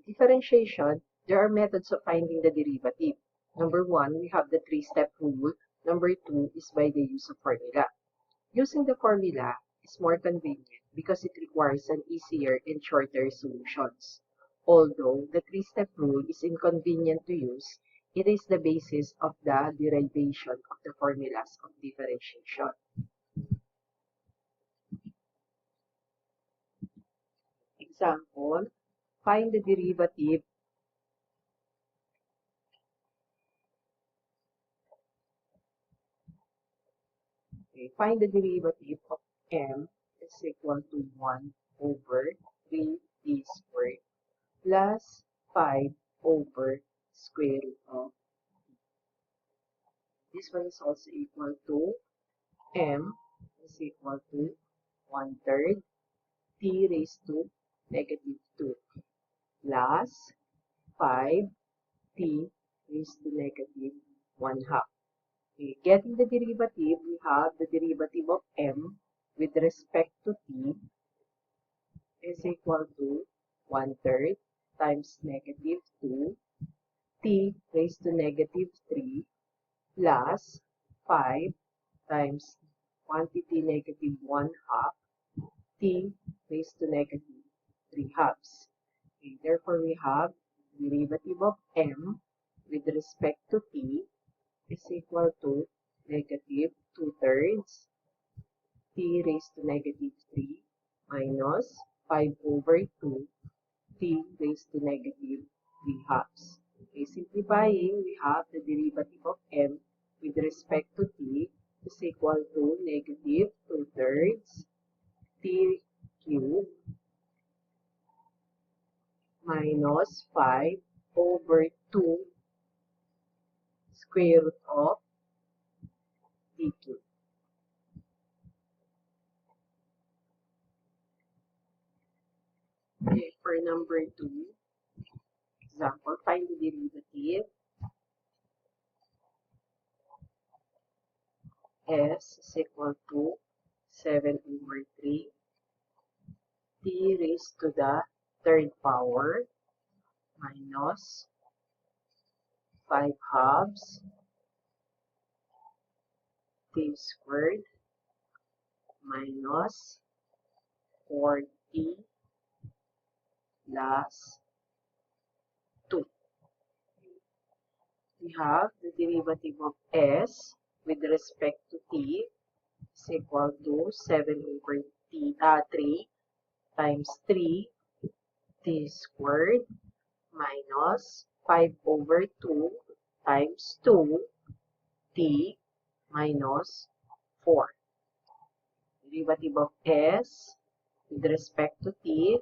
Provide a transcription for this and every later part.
Differentiation, there are methods of finding the derivative. Number 1, we have the three-step rule. Number 2 is by the use of formula. Using the formula is more convenient because it requires an easier and shorter solutions. Although the three-step rule is inconvenient to use, it is the basis of the derivation of the formulas of differentiation. Example, find the derivative find the derivative of m is equal to 1 over 3t squared plus 5 over square root of t. This one is also equal to m is equal to 1/3 t raised to negative 2 plus 5t raised to negative 1/2. Okay, getting the derivative, we have the derivative of m with respect to t is equal to 1/3 times negative 2 t raised to negative 3 plus 5 times quantity negative 1/2 t raised to negative 3/2. Okay, therefore, we have derivative of m with respect to t is equal to negative 2/3 t raised to negative 3 minus 5 over 2 t raised to negative 3/2. Okay, simplifying, we have the derivative of m with respect to t is equal to negative 2/3 t cubed minus 5 over 2 square root of t cubed. Okay, for number 2, example, find the derivative. S is equal to 7 over 3 t raised to the third power minus 5/2 t squared minus 4t plus 2. We have the derivative of s with respect to t is equal to 7 over 3 times 3 t squared minus 5 over 2 times 2 t minus 4. Derivative of s with respect to t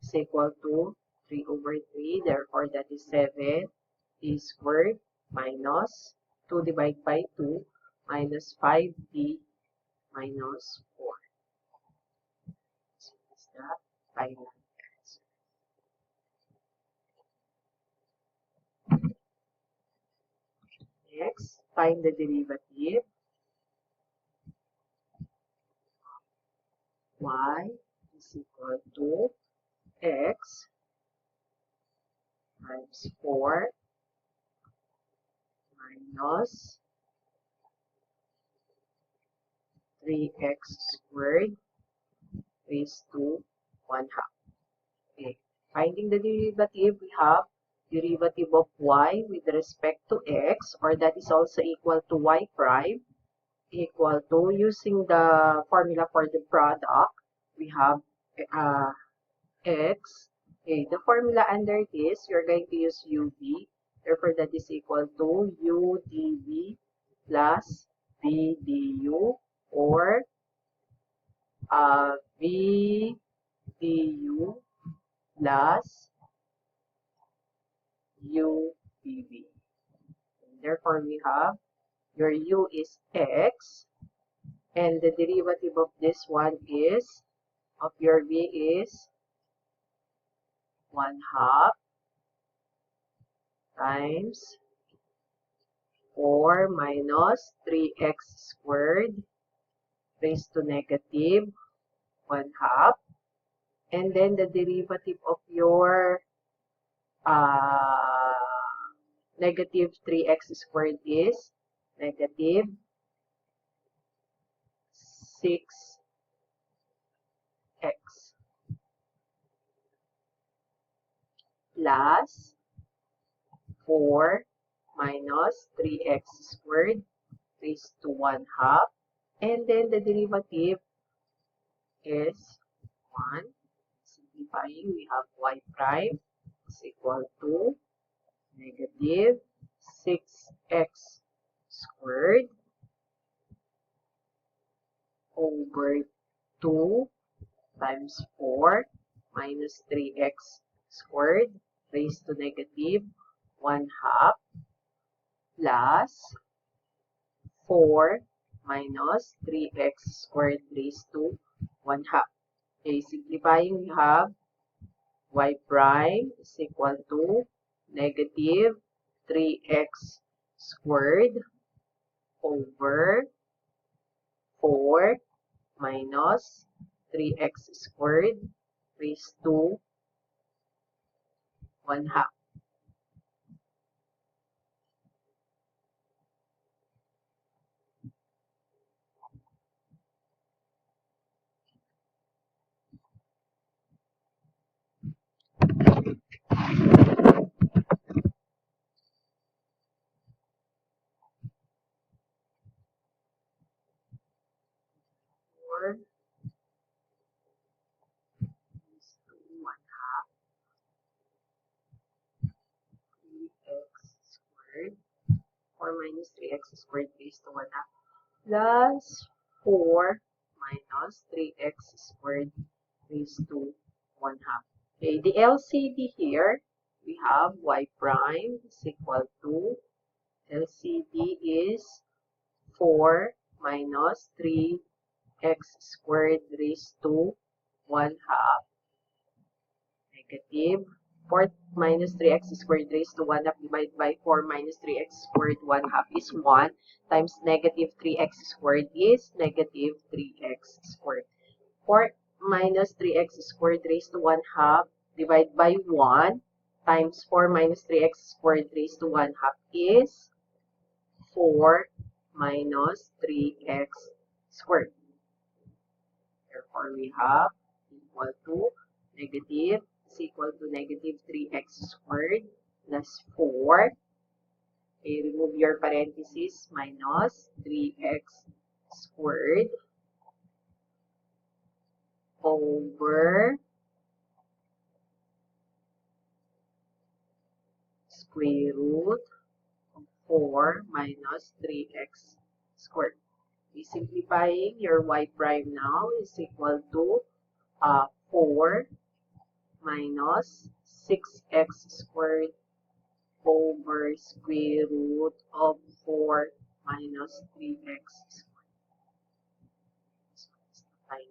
is equal to 3 over 3, therefore that is 7 t squared minus 2 divided by 2 minus 5t minus 4. So that's the final answer. Next, find the derivative. Y is equal to x times 4 minus 3x squared raised to 1/2. Okay. Finding the derivative, we have derivative of y with respect to x, or that is also equal to y prime, equal to, using the formula for the product, we have x. Okay, the formula under this, you're going to use UV. Therefore, that is equal to u dv plus v du, or v du plus u dv. Therefore, we have your u is x, and the derivative of this one is, of your v is 1/2 times 4 minus 3x squared raised to negative 1/2. And then the derivative of your negative 3x squared is negative 6x plus 4 minus 3x squared raised to 1 half. And then the derivative is 1. Simplifying, we have y prime is equal to negative 6x squared over 2 times 4 minus 3x squared raised to negative 1 half plus 4 minus 3x squared raised to 1 half. Okay, simplifying, we have y prime is equal to negative 3x squared over 4 minus 3x squared raised to 1 half. Or raised to 1 half 3x squared 4 minus 3x squared raised to 1 half plus 4 minus 3x squared raised to 1 half. Okay, the LCD here, we have y prime is equal to LCD is 4 minus 3x squared raised to 1 half negative 4 minus 3x squared raised to 1 half divided by 4 minus 3x squared 1 half is 1 times negative 3x squared is negative 3x squared. 4 minus 3x squared raised to 1 half divided by 1 times 4 minus 3x squared raised to 1 half is 4 minus 3x squared. Therefore, we have equal to negative is equal to negative 3x squared plus 4. Okay, remove your parentheses minus 3x squared over square root of 4 minus 3x squared. Simplifying, your y prime now is equal to 4 minus 6x squared over square root of 4 minus 3x squared. So that's the final.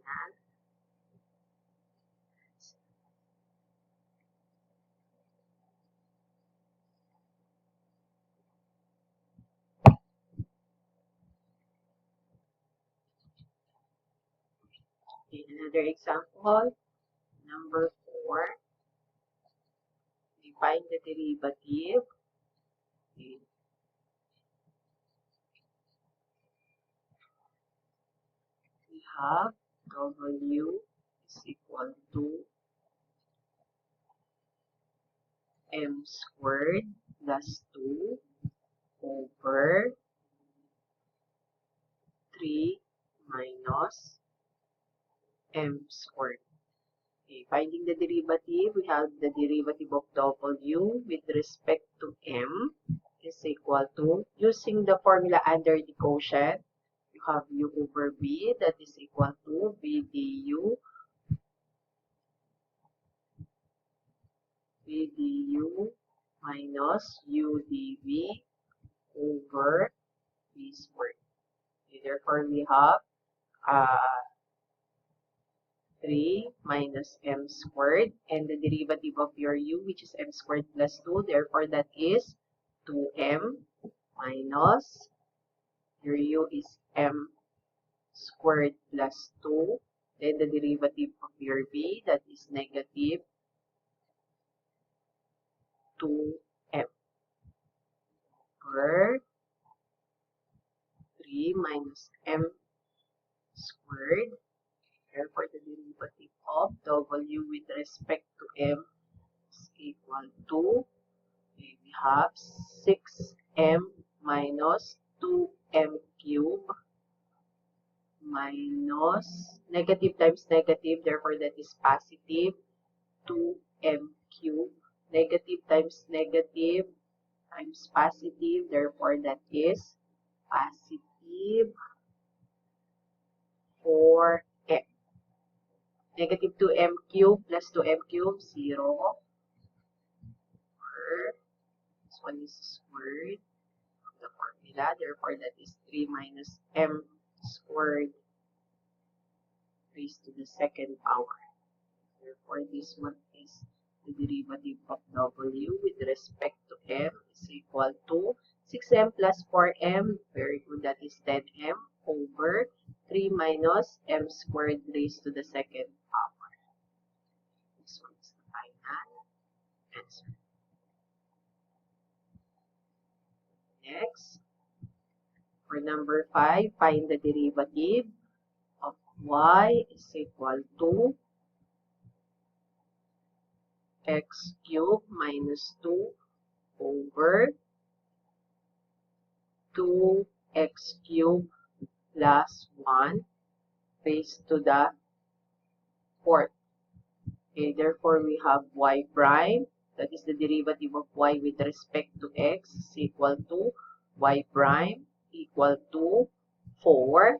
Okay, another example, number 4. We find the derivative. Okay. We have W is equal to m squared plus 2 over 3 minus m squared. Okay, finding the derivative, we have the derivative of W with respect to m is equal to, using the formula under the quotient, you have u over b, that is equal to b du minus u dv over b squared. Okay, therefore, we have 3 minus m squared, and the derivative of your u, which is m squared plus 2, therefore that is 2m minus your u is m squared plus 2, then the derivative of your b, that is negative 2m. over 3 minus m squared. Therefore, the derivative of w with respect to m is equal to, we have 6m minus 2m cubed minus negative times negative, therefore that is positive, 2m cubed. Negative times negative times positive, therefore that is positive 4m. Negative 2m cubed plus 2m cubed, 0. This one is squared of the formula, therefore that is 3 minus m squared raised to the second power. Therefore, this one is the derivative of w with respect to m is equal to 6m plus 4m, very good, that is 10m, over 3 minus m squared raised to the second power. This one is the final answer. Next, for number 5, find the derivative of y is equal to x cubed minus 2 over 2x cubed plus 1 raised to the 4th. Okay, therefore we have y prime, that is the derivative of y with respect to x, is equal to y prime equal to 4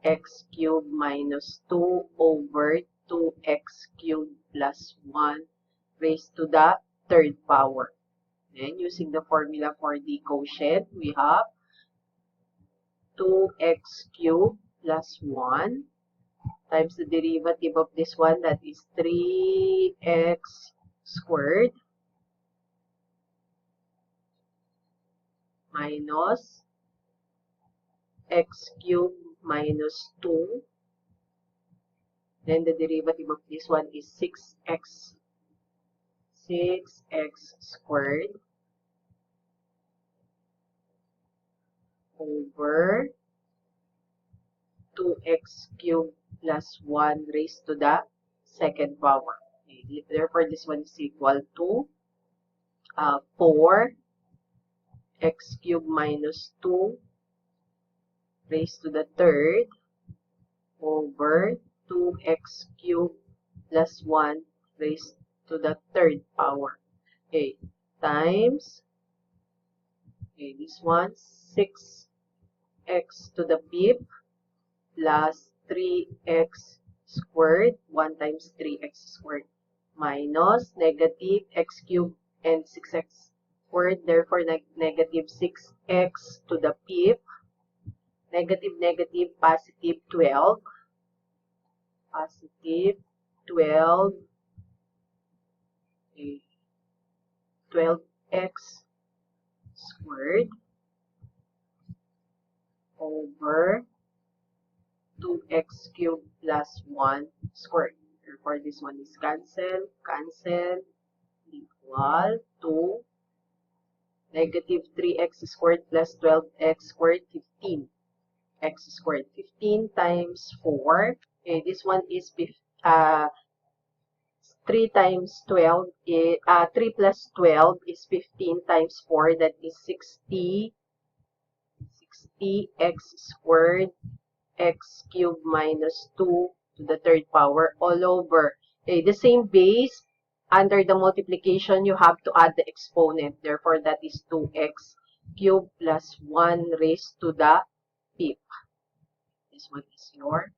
x cubed minus 2 over 2x cubed plus 1 raised to the 3rd power. Then, using the formula for the quotient, we have 2x cubed plus 1 times the derivative of this one, that is 3x squared minus x cubed minus 2. Then the derivative of this one is 6x squared over 2x cubed plus 1 raised to the 2nd power. Okay, therefore, this one is equal to 4 x cubed minus 2 raised to the 3rd over 2x cubed plus 1 raised to the 3rd power. Okay, times, okay, this one, 6x to the 5th plus 3x squared, 1 times 3x squared, minus negative x cubed and 6x squared, therefore negative 6x to the 5th, negative negative, positive 12, positive 12, okay, 12x squared over 2x cubed plus 1 squared. Therefore, this one is cancel, equal to negative 3x squared plus 12x squared, 15x squared. 15 times 4. Okay, this one is 3 times 12, 3 plus 12 is 15 times 4, that is 60x squared x cubed minus 2 to the 3rd power all over. Okay, the same base, under the multiplication, you have to add the exponent. Therefore, that is 2x cubed plus 1 raised to the 5th. This one is your